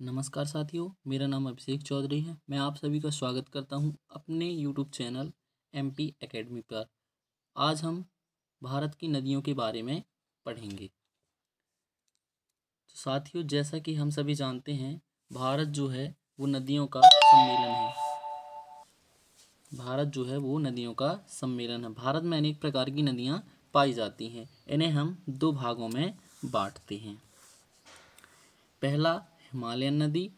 नमस्कार साथियों, मेरा नाम अभिषेक चौधरी है। मैं आप सभी का स्वागत करता हूं अपने यूट्यूब चैनल एमपी एकेडमी पर। आज हम भारत की नदियों के बारे में पढ़ेंगे। तो साथियों, जैसा कि हम सभी जानते हैं, भारत जो है वो नदियों का सम्मेलन है। भारत जो है वो नदियों का सम्मेलन है। भारत में अनेक प्रकार की नदियाँ पाई जाती हैं। इन्हें हम दो भागों में बांटते हैं। पहला हिमालयन नदी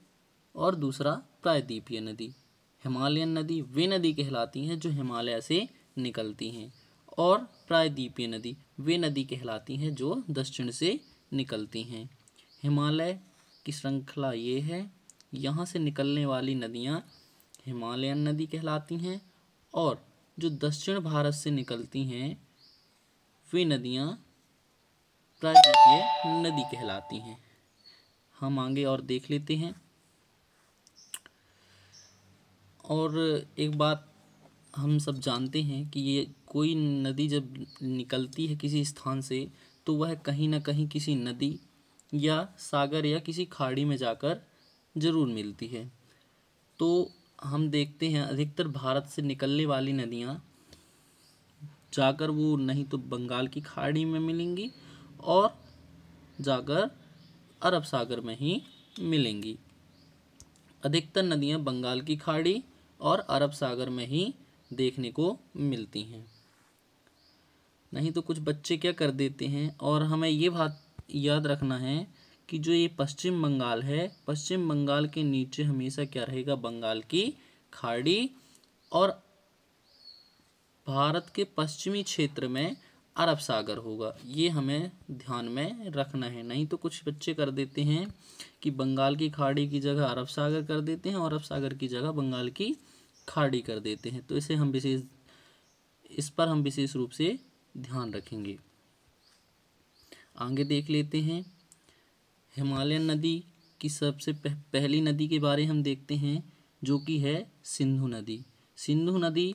और दूसरा प्रायद्वीपीय नदी। हिमालयन नदी वे नदी कहलाती हैं जो हिमालय से निकलती हैं, और प्रायद्वीपीय नदी वे नदी कहलाती हैं जो दक्षिण से निकलती हैं। हिमालय की श्रृंखला ये है, यहाँ से निकलने वाली नदियाँ हिमालयन नदी कहलाती हैं, और जो दक्षिण भारत से निकलती हैं वे नदियाँ प्रायद्वीपीय नदी कहलाती हैं। हम आगे और देख लेते हैं। और एक बात हम सब जानते हैं कि ये कोई नदी जब निकलती है किसी स्थान से, तो वह कहीं ना कहीं किसी नदी या सागर या किसी खाड़ी में जाकर ज़रूर मिलती है। तो हम देखते हैं अधिकतर भारत से निकलने वाली नदियाँ जाकर वो नहीं तो बंगाल की खाड़ी में मिलेंगी और जाकर अरब सागर में ही मिलेंगी। अधिकतर नदियाँ बंगाल की खाड़ी और अरब सागर में ही देखने को मिलती हैं। नहीं तो कुछ बच्चे क्या कर देते हैं, और हमें ये बात याद रखना है कि जो ये पश्चिम बंगाल है, पश्चिम बंगाल के नीचे हमेशा क्या रहेगा, बंगाल की खाड़ी, और भारत के पश्चिमी क्षेत्र में अरब सागर होगा। ये हमें ध्यान में रखना है। नहीं तो कुछ बच्चे कर देते हैं कि बंगाल की खाड़ी की जगह अरब सागर कर देते हैं और अरब सागर की जगह बंगाल की खाड़ी कर देते हैं। तो इस पर हम विशेष रूप से ध्यान रखेंगे। आगे देख लेते हैं। हिमालयन नदी की सबसे पहली नदी के बारे हम देखते हैं, जो कि है सिंधु नदी। सिंधु नदी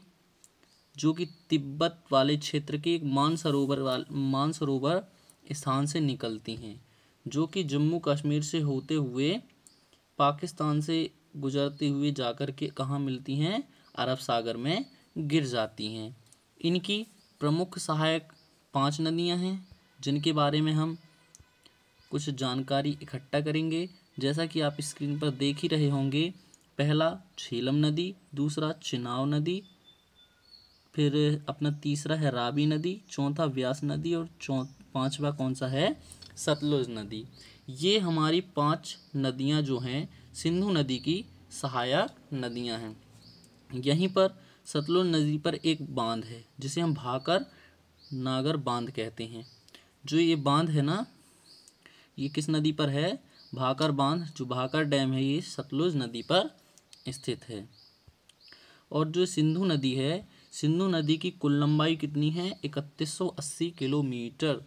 जो कि तिब्बत वाले क्षेत्र के एक मानसरोवर स्थान से निकलती हैं, जो कि जम्मू कश्मीर से होते हुए पाकिस्तान से गुजरते हुए जाकर के कहाँ मिलती हैं, अरब सागर में गिर जाती हैं। इनकी प्रमुख सहायक 5 नदियां हैं, जिनके बारे में हम कुछ जानकारी इकट्ठा करेंगे। जैसा कि आप स्क्रीन पर देख ही रहे होंगे, पहला झेलम नदी, दूसरा चिनाब नदी, फिर अपना तीसरा है रावी नदी, चौथा व्यास नदी, और पांचवा कौन सा है, सतलुज नदी। ये हमारी 5 नदियां जो हैं सिंधु नदी की सहायक नदियां हैं। यहीं पर सतलुज नदी पर एक बांध है जिसे हम भाकर नागर बांध कहते हैं। जो ये बांध है ना, ये किस नदी पर है, भाकर बांध, जो भाकर डैम है ये सतलुज नदी पर स्थित है। और जो सिंधु नदी है, सिंधु नदी की कुल लंबाई कितनी है, 3180 किलोमीटर।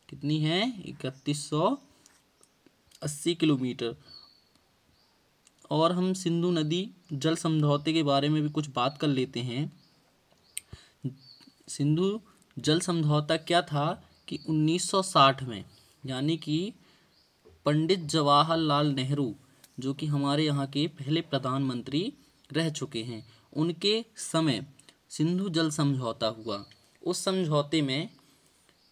कितनी है, 3180 किलोमीटर। और हम सिंधु नदी जल समझौते के बारे में भी कुछ बात कर लेते हैं। सिंधु जल समझौता क्या था कि 1960 में, यानी कि पंडित जवाहरलाल नेहरू, जो कि हमारे यहाँ के पहले प्रधानमंत्री रह चुके हैं, उनके समय सिंधु जल समझौता हुआ। उस समझौते में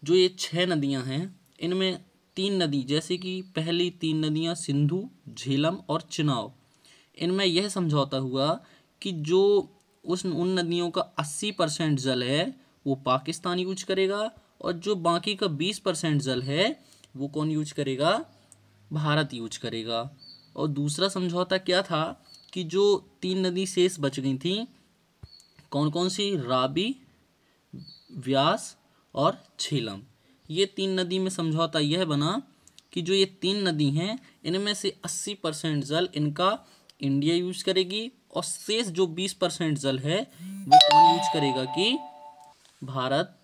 जो ये 6 नदियां हैं, इनमें 3 नदी, जैसे कि पहली 3 नदियां सिंधु, झेलम और चिनाब, इनमें यह समझौता हुआ कि जो उन नदियों का 80% जल है वो पाकिस्तान यूज करेगा, और जो बाकी का 20% जल है वो कौन यूज करेगा, भारत यूज करेगा। और दूसरा समझौता क्या था कि जो 3 नदी शेष बच गई थी, कौन कौन सी, रावी, व्यास और झेलम, ये 3 नदी में समझौता यह बना कि जो ये 3 नदी हैं इनमें से 80% जल इनका इंडिया यूज करेगी, और शेष जो 20% जल है वो कौन यूज करेगा, कि भारत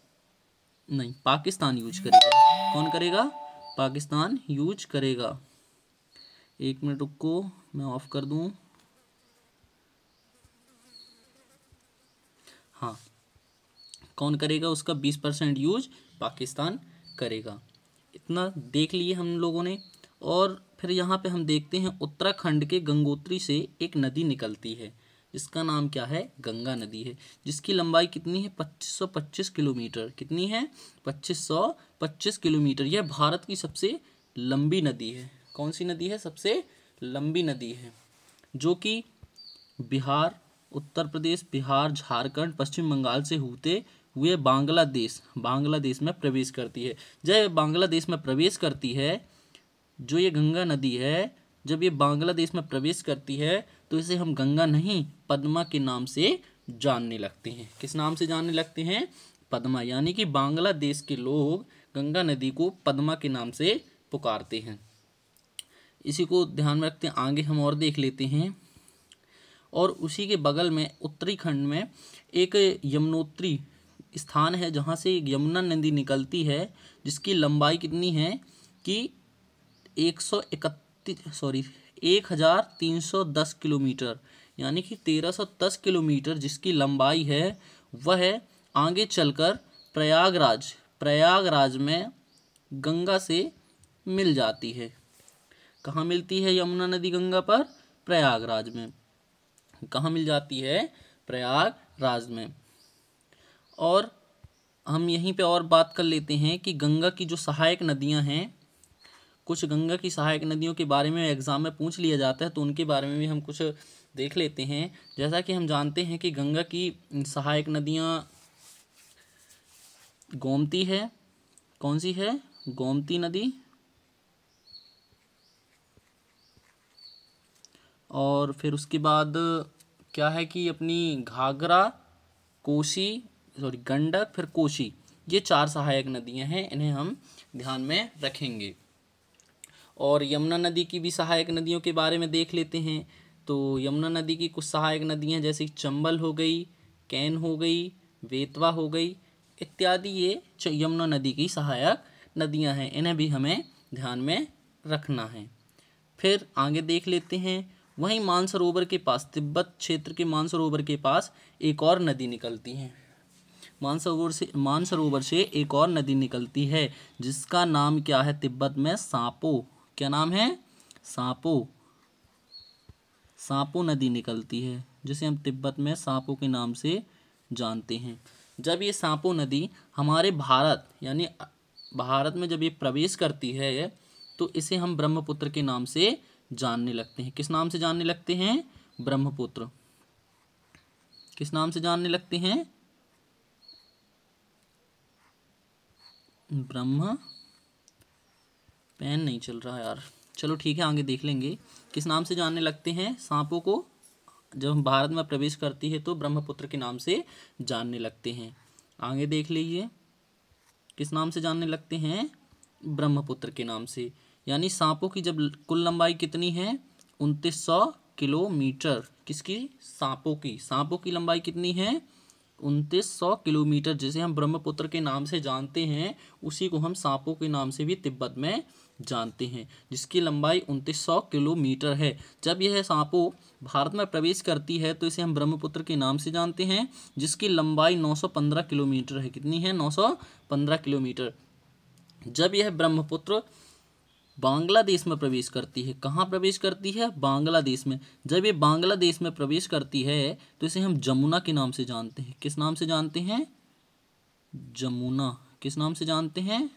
नहीं, पाकिस्तान यूज करेगा। कौन करेगा, पाकिस्तान यूज करेगा। 1 मिनट रुको, मैं ऑफ कर दूं। हाँ, कौन करेगा, उसका 20% यूज पाकिस्तान करेगा। इतना देख लिए हम लोगों ने। और फिर यहाँ पे हम देखते हैं उत्तराखंड के गंगोत्री से एक नदी निकलती है, जिसका नाम क्या है, गंगा नदी है, जिसकी लंबाई कितनी है, 2525 किलोमीटर। कितनी है, 2525 किलोमीटर। यह भारत की सबसे लंबी नदी है। कौन सी नदी है, सबसे लंबी नदी है, जो कि बिहार, उत्तर प्रदेश, बिहार, झारखंड, पश्चिम बंगाल से होते हुए बांग्लादेश में प्रवेश करती है। जब बांग्लादेश में प्रवेश करती है, जो ये गंगा नदी है, जब ये बांग्लादेश में प्रवेश करती है तो इसे हम गंगा नहीं, पद्मा के नाम से जानने लगते हैं। किस नाम से जानने लगते हैं, पद्मा। यानी कि बांग्लादेश के लोग गंगा नदी को पद्मा के नाम से पुकारते हैं। इसी को ध्यान में रखते हैं, आगे हम और देख लेते हैं। और उसी के बगल में उत्तराखंड में एक यमुनोत्री स्थान है, जहाँ से यमुना नदी निकलती है, जिसकी लंबाई कितनी है कि 1310 किलोमीटर, यानी कि 1310 किलोमीटर जिसकी लंबाई है, वह आगे चलकर प्रयागराज में गंगा से मिल जाती है। कहाँ मिलती है यमुना नदी गंगा पर, प्रयागराज में। कहाँ मिल जाती है, प्रयागराज में। और हम यहीं पे और बात कर लेते हैं कि गंगा की जो सहायक नदियां हैं, कुछ गंगा की सहायक नदियों के बारे में एग्जाम में पूछ लिया जाता है, तो उनके बारे में भी हम कुछ देख लेते हैं। जैसा कि हम जानते हैं कि गंगा की सहायक नदियां गोमती है। कौन सी है, गोमती नदी, और फिर उसके बाद क्या है कि अपनी घाघरा, कोसी, गंडक, फिर कोसी, ये 4 सहायक नदियां हैं, इन्हें हम ध्यान में रखेंगे। और यमुना नदी की भी सहायक नदियों के बारे में देख लेते हैं। तो यमुना नदी की कुछ सहायक नदियां जैसे चंबल हो गई, कैन हो गई, बेतवा हो गई इत्यादि, ये यमुना नदी की सहायक नदियां हैं, इन्हें भी हमें ध्यान में रखना है। फिर आगे देख लेते हैं, वहीं मानसरोवर के पास, तिब्बत क्षेत्र के मानसरोवर के पास एक और नदी निकलती है। मानसरोवर से एक और नदी निकलती है, जिसका नाम क्या है तिब्बत में, सांपो। क्या नाम है, सांपो नदी निकलती है, जिसे हम तिब्बत में सांपो के नाम से जानते हैं। जब ये सांपो नदी हमारे भारत यानी भारत में जब ये प्रवेश करती है, तो इसे हम ब्रह्मपुत्र के नाम से जानने लगते हैं। किस नाम से जानने लगते हैं, ब्रह्मपुत्र। किस नाम से जानने लगते हैं, पेन नहीं चल रहा यार, चलो ठीक है, आगे देख लेंगे। किस नाम से जानने लगते हैं, सांपों को जब भारत में प्रवेश करती है तो ब्रह्मपुत्र के नाम से जानने लगते हैं। आगे देख लीजिए, किस नाम से जानने लगते हैं, ब्रह्मपुत्र के नाम से। यानी सांपों की जब कुल लंबाई कितनी है, 2900 किलोमीटर। किसकी, सांपों की लंबाई कितनी है, 2900 किलोमीटर, जिसे हम ब्रह्मपुत्र के नाम से जानते हैं, उसी को हम सांपों के नाम से भी तिब्बत में जानते हैं, जिसकी लंबाई 2900 किलोमीटर है। जब यह सांपों भारत में प्रवेश करती है तो इसे हम ब्रह्मपुत्र के नाम से जानते हैं, जिसकी लंबाई 915 किलोमीटर है। कितनी है, 915 किलोमीटर। जब यह ब्रह्मपुत्र बांग्लादेश में प्रवेश करती है, कहाँ प्रवेश करती है, बांग्लादेश में। जब ये बांग्लादेश में प्रवेश करती है तो इसे हम जमुना के नाम से जानते हैं। किस नाम से जानते हैं, जमुना। किस नाम से जानते हैं,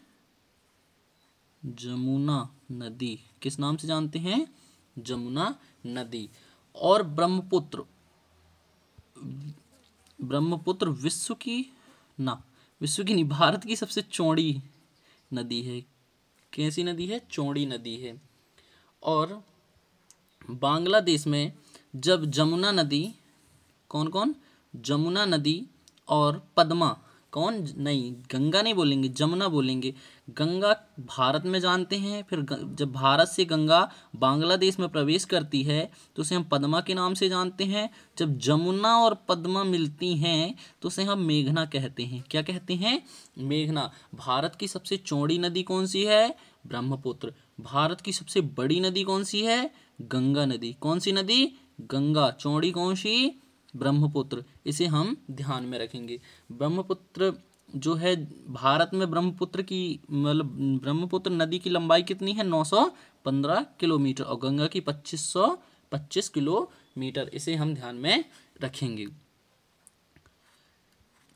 जमुना नदी। किस नाम से जानते हैं, जमुना नदी। और ब्रह्मपुत्र विश्व की नहीं, भारत की सबसे चौड़ी नदी है। कैसी नदी है, चौड़ी नदी है। और बांग्लादेश में जब जमुना नदी, कौन, जमुना नदी और पद्मा, गंगा नहीं बोलेंगे, जमुना बोलेंगे। गंगा भारत में जानते हैं, फिर जब भारत से गंगा बांग्लादेश में प्रवेश करती है तो उसे हम पद्मा के नाम से जानते हैं। जब जमुना और पद्मा मिलती हैं तो उसे हम मेघना कहते हैं। क्या कहते हैं, मेघना। भारत की सबसे चौड़ी नदी कौन सी है, ब्रह्मपुत्र। भारत की सबसे बड़ी नदी कौन सी है, गंगा नदी। कौन सी नदी, गंगा। चौड़ी कौन सी, ब्रह्मपुत्र। इसे हम ध्यान में रखेंगे। ब्रह्मपुत्र जो है भारत में, ब्रह्मपुत्र नदी की लंबाई कितनी है, 15 किलोमीटर और गंगा की 2525 किलोमीटर। इसे हम ध्यान में रखेंगे।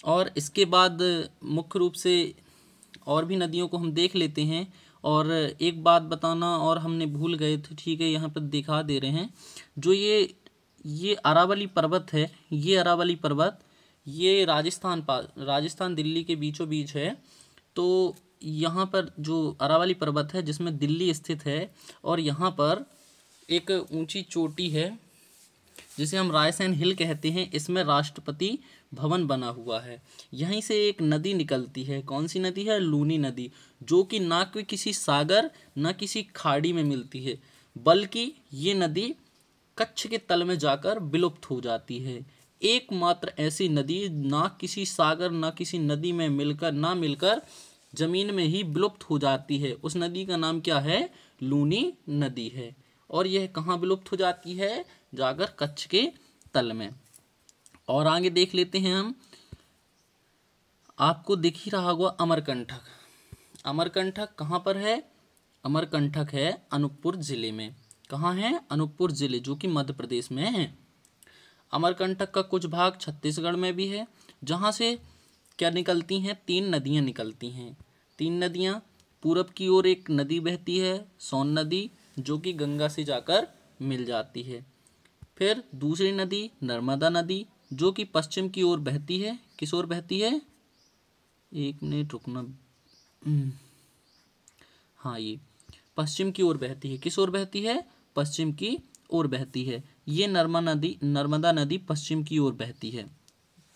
और इसके बाद मुख्य रूप से और भी नदियों को हम देख लेते हैं। और एक बात बताना और हमने भूल गए थे, ठीक है, यहाँ पर दिखा दे रहे हैं। जो ये अरावली पर्वत है, ये अरावली पर्वत ये राजस्थान दिल्ली के बीचों बीच है। तो यहाँ पर जो अरावली पर्वत है जिसमें दिल्ली स्थित है, और यहाँ पर एक ऊंची चोटी है जिसे हम रायसेन हिल कहते हैं, इसमें राष्ट्रपति भवन बना हुआ है। यहीं से एक नदी निकलती है। कौन सी नदी है? लूनी नदी, जो कि ना कोई किसी सागर ना किसी खाड़ी में मिलती है, बल्कि ये नदी कच्छ के तल में जाकर विलुप्त हो जाती है। एकमात्र ऐसी नदी ना किसी सागर ना किसी नदी में मिलकर जमीन में ही विलुप्त हो जाती है। उस नदी का नाम क्या है? लूनी नदी है। और यह कहाँ विलुप्त हो जाती है? जाकर कच्छ के तल में। और आगे देख लेते हैं हम। आपको दिख ही रहा होगा अमरकंटक। अमरकंटक कहाँ पर है? अमरकंटक है अनूपपुर जिले में। कहाँ है? अनूपपुर जिले, जो कि मध्य प्रदेश में है। अमरकंटक का कुछ भाग छत्तीसगढ़ में भी है, जहाँ से क्या निकलती हैं? 3 नदियाँ निकलती हैं। 3 नदियाँ। पूरब की ओर एक नदी बहती है, सोन नदी, जो कि गंगा से जाकर मिल जाती है। फिर दूसरी नदी नर्मदा नदी, जो कि पश्चिम की ओर बहती है। किस ओर बहती है? 1 मिनट रुकना। हाँ, ये पश्चिम की ओर बहती है। किस ओर बहती है? पश्चिम की ओर बहती है। ये नर्मदा नदी पश्चिम की ओर बहती है।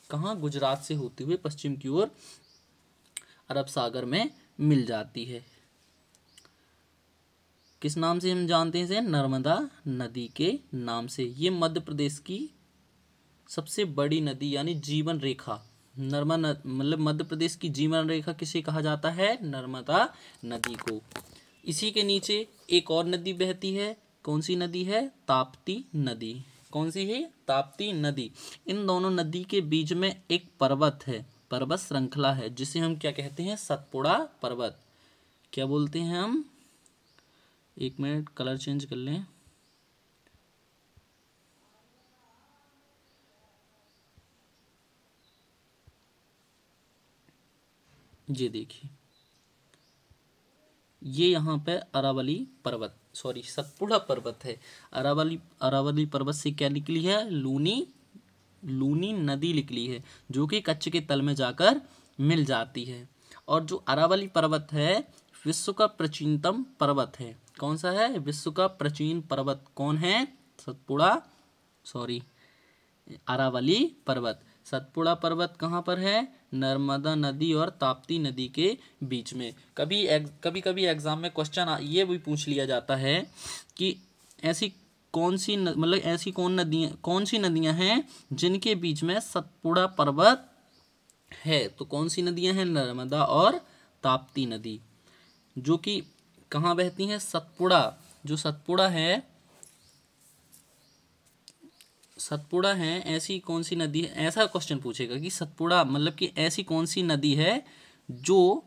कहाँ? गुजरात से होते हुए पश्चिम की ओर अरब सागर में मिल जाती है। किस नाम से हम जानते हैं इसे? नर्मदा नदी के नाम से। ये मध्य प्रदेश की सबसे बड़ी नदी यानी जीवन रेखा, मतलब मध्य प्रदेश की जीवन रेखा किसे कहा जाता है? नर्मदा नदी को। इसी के नीचे एक और नदी बहती है। कौन सी नदी है? ताप्ती नदी। कौन सी है? ताप्ती नदी। इन दोनों नदी के बीच में एक पर्वत है, पर्वत श्रृंखला है, जिसे हम क्या कहते हैं? सतपुड़ा पर्वत। क्या बोलते हैं हम? 1 मिनट, कलर चेंज कर लें। ये देखिए, ये यहाँ पे अरावली पर्वत, सॉरी सतपुड़ा पर्वत है। अरावली पर्वत से क्या निकली है? लूनी नदी निकली है, जो कि कच्छ के तल में जाकर मिल जाती है। और जो अरावली पर्वत है विश्व का प्राचीनतम पर्वत है। कौन सा है? विश्व का प्राचीन पर्वत कौन है? अरावली पर्वत। सतपुड़ा पर्वत कहाँ पर है? नर्मदा नदी और ताप्ती नदी के बीच में। कभी एग्जाम में क्वेश्चन ये भी पूछ लिया जाता है कि ऐसी कौन सी नदियाँ हैं जिनके बीच में सतपुड़ा पर्वत है? तो कौन सी नदियाँ हैं? नर्मदा और ताप्ती नदी, जो कि कहाँ बहती हैं? जो सतपुड़ा है, ऐसी कौन सी नदी है? ऐसा क्वेश्चन पूछेगा कि सतपुड़ा मतलब कि ऐसी कौन सी नदी है जो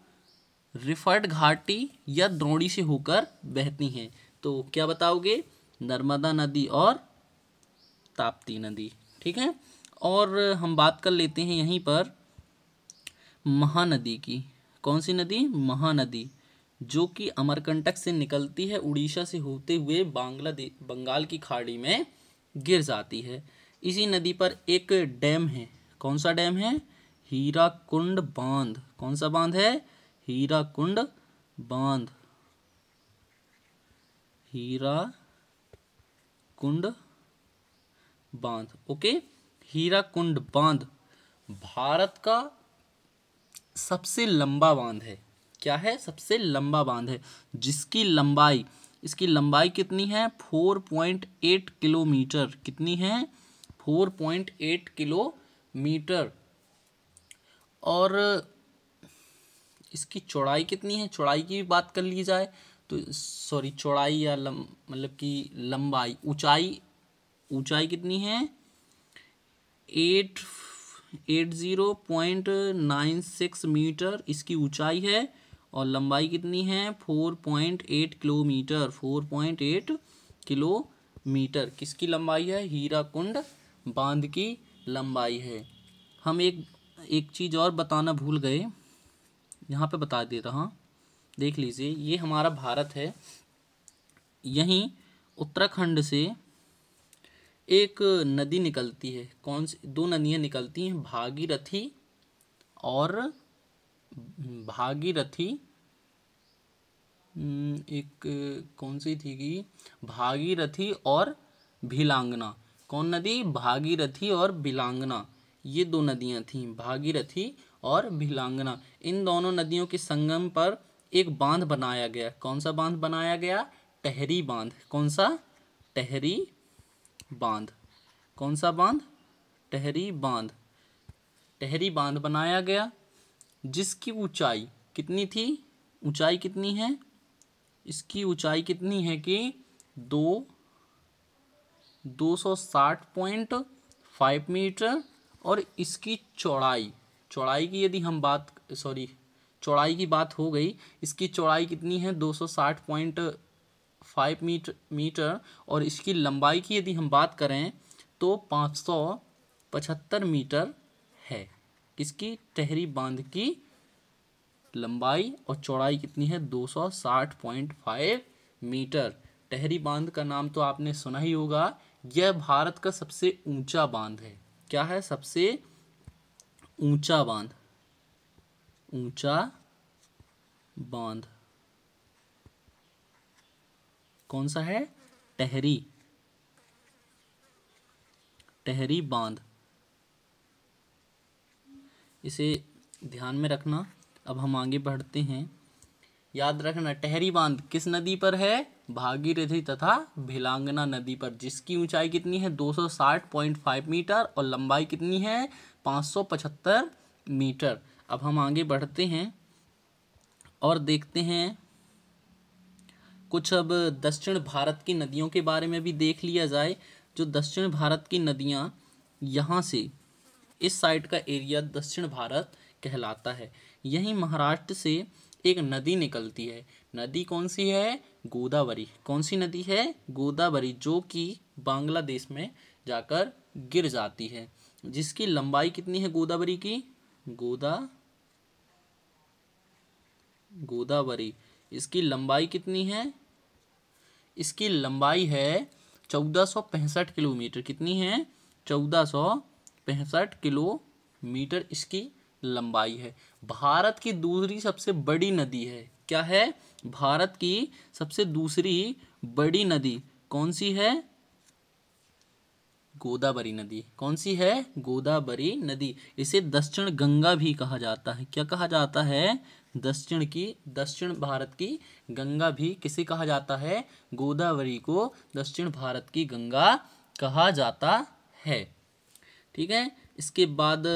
रिफर्ड घाटी या द्रोणी से होकर बहती हैं? तो क्या बताओगे? नर्मदा नदी और ताप्ती नदी। ठीक है। और हम बात कर लेते हैं यहीं पर महानदी की। कौन सी नदी? महानदी, जो कि अमरकंटक से निकलती है, उड़ीसा से होते हुए बंगाल की खाड़ी में गिर जाती है। इसी नदी पर एक डैम है। कौन सा डैम है? हीराकुंड बांध। कौन सा बांध है? हीराकुंड बांध। हीराकुंड बांध, ओके। हीराकुंड बांध भारत का सबसे लंबा बांध है। क्या है? सबसे लंबा बांध है, इसकी लंबाई कितनी है? 4.8 किलोमीटर। कितनी है? 4.8 किलोमीटर। और इसकी चौड़ाई कितनी है? चौड़ाई की भी बात कर ली जाए तो सॉरी, चौड़ाई या मतलब कि लंबाई, ऊंचाई कितनी है? 80.96 मीटर इसकी ऊंचाई है। और लंबाई कितनी है 4.8 किलोमीटर। 4.8 किलोमीटर किसकी लंबाई है? हीराकुंड बांध की लंबाई है। हम एक चीज़ और बताना भूल गए, यहाँ पे बता दे रहा, देख लीजिए। ये हमारा भारत है, यहीं उत्तराखंड से एक नदी निकलती है। कौन सी? दो नदियाँ निकलती हैं, भागीरथी और एक कौन सी थी कि भागीरथी और भिलांगना। कौन नदी? भागीरथी और भिलांगना, ये दो नदियां थीं, भागीरथी और भिलांगना। इन दोनों नदियों के संगम पर एक बांध बनाया गया। कौन सा बांध बनाया गया? टेहरी बांध। कौन सा? टेहरी बांध। कौन सा बांध? टेहरी बांध। टेहरी बांध बनाया गया, जिसकी ऊंचाई कितनी थी? ऊंचाई कितनी है? इसकी ऊंचाई कितनी है कि 260.5 मीटर। और इसकी चौड़ाई की यदि हम चौड़ाई की बात हो गई, इसकी चौड़ाई कितनी है? 260.5 मीटर। और इसकी लंबाई की यदि हम बात करें तो 575 मीटर है। किसकी? टेहरी बांध की लंबाई और चौड़ाई कितनी है? 260.5 मीटर। टेहरी बांध का नाम तो आपने सुना ही होगा। यह भारत का सबसे ऊंचा बांध है। क्या है? सबसे ऊंचा बांध। ऊंचा बांध कौन सा है? टेहरी बांध। इसे ध्यान में रखना। अब हम आगे बढ़ते हैं। याद रखना, टेहरी बांध किस नदी पर है? भागीरथी तथा भिलांगना नदी पर, जिसकी ऊंचाई कितनी है? 260.5 मीटर और लंबाई कितनी है? 575 मीटर। अब हम आगे बढ़ते हैं और देखते हैं कुछ। अब दक्षिण भारत की नदियों के बारे में भी देख लिया जाए। जो दक्षिण भारत की नदियाँ, यहाँ से इस साइड का एरिया दक्षिण भारत कहलाता है। यहीं महाराष्ट्र से एक नदी निकलती है। नदी कौन सी है? गोदावरी। कौन सी नदी है? गोदावरी, जो कि बांग्लादेश में जाकर गिर जाती है। जिसकी लंबाई कितनी है गोदावरी की? गोदावरी, इसकी लंबाई कितनी है? इसकी लंबाई है 1465 किलोमीटर। कितनी है? 1465 किलोमीटर इसकी लंबाई है। भारत की दूसरी सबसे बड़ी नदी है। क्या है? भारत की सबसे दूसरी बड़ी नदी कौन सी है? गोदावरी नदी। कौन सी है? गोदावरी नदी। इसे दक्षिण गंगा भी कहा जाता है। क्या कहा जाता है? दक्षिण भारत की गंगा भी किसे कहा जाता है? गोदावरी को दक्षिण भारत की गंगा कहा जाता है। ठीक है। इसके बाद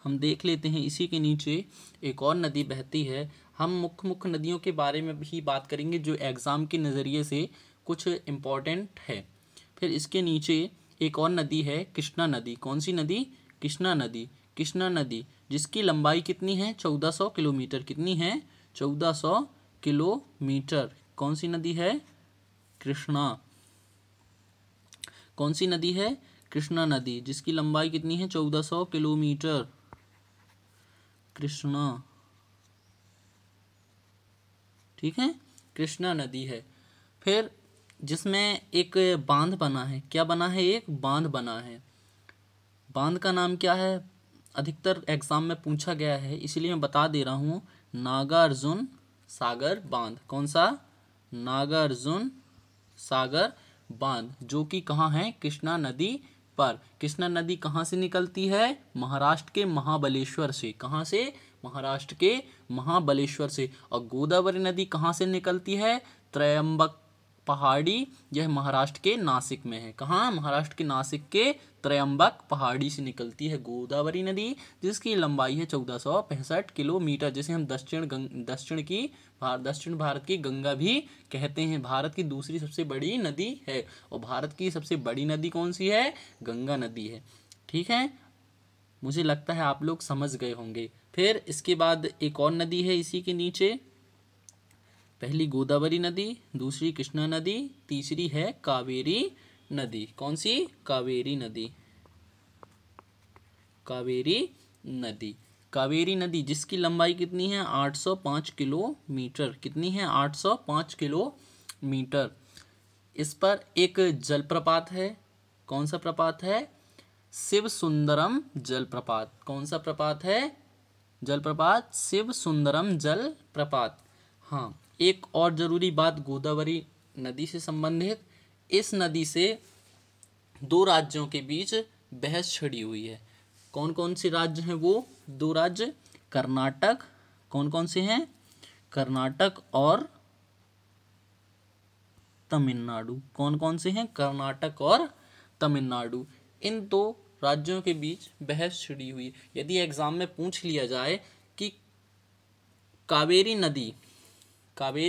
हम देख लेते हैं, इसी के नीचे एक और नदी बहती है। हम मुख्य नदियों के बारे में भी बात करेंगे जो एग्ज़ाम के नज़रिए से कुछ इम्पोर्टेंट है। फिर इसके नीचे एक और नदी है, कृष्णा नदी। कौन सी नदी? कृष्णा नदी, जिसकी लंबाई कितनी है? 1400 किलोमीटर। कितनी है? 1400 किलोमीटर। कौन सी नदी है? कृष्णा। कौन सी नदी है? कृष्णा नदी, जिसकी लंबाई कितनी है? 1400 किलोमीटर। कृष्णा, ठीक है, कृष्णा नदी है। फिर जिसमें एक बांध बना है। क्या बना है? एक बांध बना है। बांध का नाम क्या है? अधिकतर एग्जाम में पूछा गया है, इसलिए मैं बता दे रहा हूँ। नागार्जुन सागर बांध। कौन सा? नागार्जुन सागर बांध, जो कि कहाँ है? कृष्णा नदी पर। कृष्णा नदी कहाँ से निकलती है? महाराष्ट्र के महाबलेश्वर से। कहाँ से? महाराष्ट्र के महाबलेश्वर से। और गोदावरी नदी कहाँ से निकलती है? त्रयंबक पहाड़ी। यह महाराष्ट्र के नासिक में है। कहाँ? महाराष्ट्र के नासिक के त्रयंबक पहाड़ी से निकलती है गोदावरी नदी, जिसकी लंबाई है 1465 किलोमीटर, जिसे हम दक्षिण भारत की गंगा भी कहते हैं। भारत की दूसरी सबसे बड़ी नदी है। और भारत की सबसे बड़ी नदी कौन सी है? गंगा नदी है। ठीक है, मुझे लगता है आप लोग समझ गए होंगे। फिर इसके बाद एक और नदी है इसी के नीचे, पहली गोदावरी नदी, दूसरी कृष्णा नदी, तीसरी है कावेरी नदी। कौन सी? कावेरी नदी। कावेरी नदी। कावेरी नदी जिसकी लंबाई कितनी है? 805 किलोमीटर। कितनी है? 805 किलोमीटर। इस पर एक जलप्रपात है। कौन सा प्रपात है? शिव सुंदरम जलप्रपात। कौन सा प्रपात है? जलप्रपात शिव सुंदरम जलप्रपात। हाँ, एक और जरूरी बात गोदावरी नदी से संबंधित, इस नदी से दो राज्यों के बीच बहस छिड़ी हुई है। कौन कौन से राज्य हैं वो? दो राज्य, कर्नाटक। कौन कौन से हैं? कर्नाटक और तमिलनाडु। कौन कौन से हैं? कर्नाटक और तमिलनाडु। इन दो राज्यों के बीच बहस छिड़ी हुई है। यदि एग्जाम में पूछ लिया जाए कि कावेरी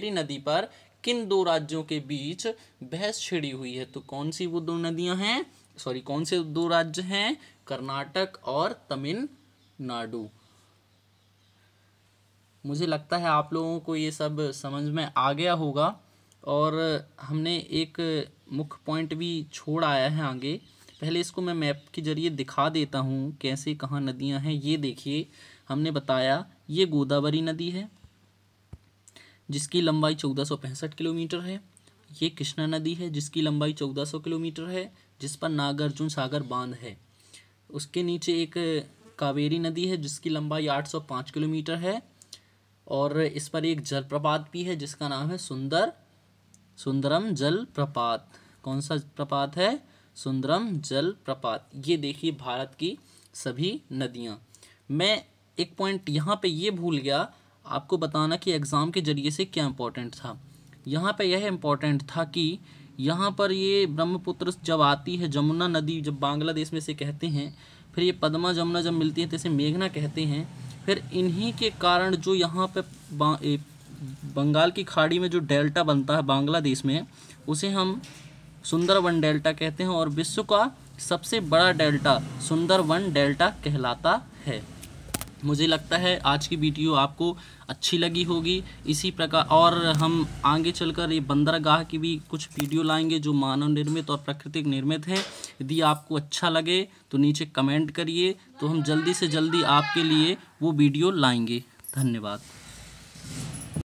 नदी पर किन दो राज्यों के बीच बहस छिड़ी हुई है, तो कौन सी वो दो नदियां हैं? कौन से दो राज्य हैं? कर्नाटक और तमिलनाडु। मुझे लगता है आप लोगों को ये सब समझ में आ गया होगा, और हमने एक मुख्य पॉइंट भी छोड़ आया है आगे। पहले इसको मैं मैप के जरिए दिखा देता हूँ कैसे कहाँ नदियाँ हैं। ये देखिए, हमने बताया ये गोदावरी नदी है जिसकी लंबाई 1465 किलोमीटर है। ये कृष्णा नदी है जिसकी लंबाई 1400 किलोमीटर है, जिस पर नागार्जुन सागर बांध है। उसके नीचे एक कावेरी नदी है जिसकी लंबाई 805 किलोमीटर है, और इस पर एक जलप्रपात भी है जिसका नाम है सुंदरम जलप्रपात। कौन सा प्रपात है? सुंदरम जलप्रपात। ये देखिए भारत की सभी नदियाँ। मैं एक पॉइंट यहाँ पे ये भूल गया आपको बताना कि एग्ज़ाम के जरिए से क्या इम्पोर्टेंट था। यहाँ पे यह इम्पोर्टेंट था कि यहाँ पर ये ब्रह्मपुत्र जब आती है, जमुना नदी जब बांग्लादेश में से कहते हैं, फिर ये पद्मा जमुना जब मिलती है तो इसे मेघना कहते हैं। फिर इन्हीं के कारण जो यहाँ पे बंगाल की खाड़ी में जो डेल्टा बनता है बांग्लादेश में, उसे हम सुंदरवन डेल्टा कहते हैं, और विश्व का सबसे बड़ा डेल्टा सुंदरवन डेल्टा कहलाता है। मुझे लगता है आज की वीडियो आपको अच्छी लगी होगी। इसी प्रकार और हम आगे चलकर ये बंदरगाह की भी कुछ वीडियो लाएंगे जो मानव निर्मित और प्राकृतिक निर्मित हैं। यदि आपको अच्छा लगे तो नीचे कमेंट करिए, तो हम जल्दी से जल्दी आपके लिए वो वीडियो लाएंगे। धन्यवाद।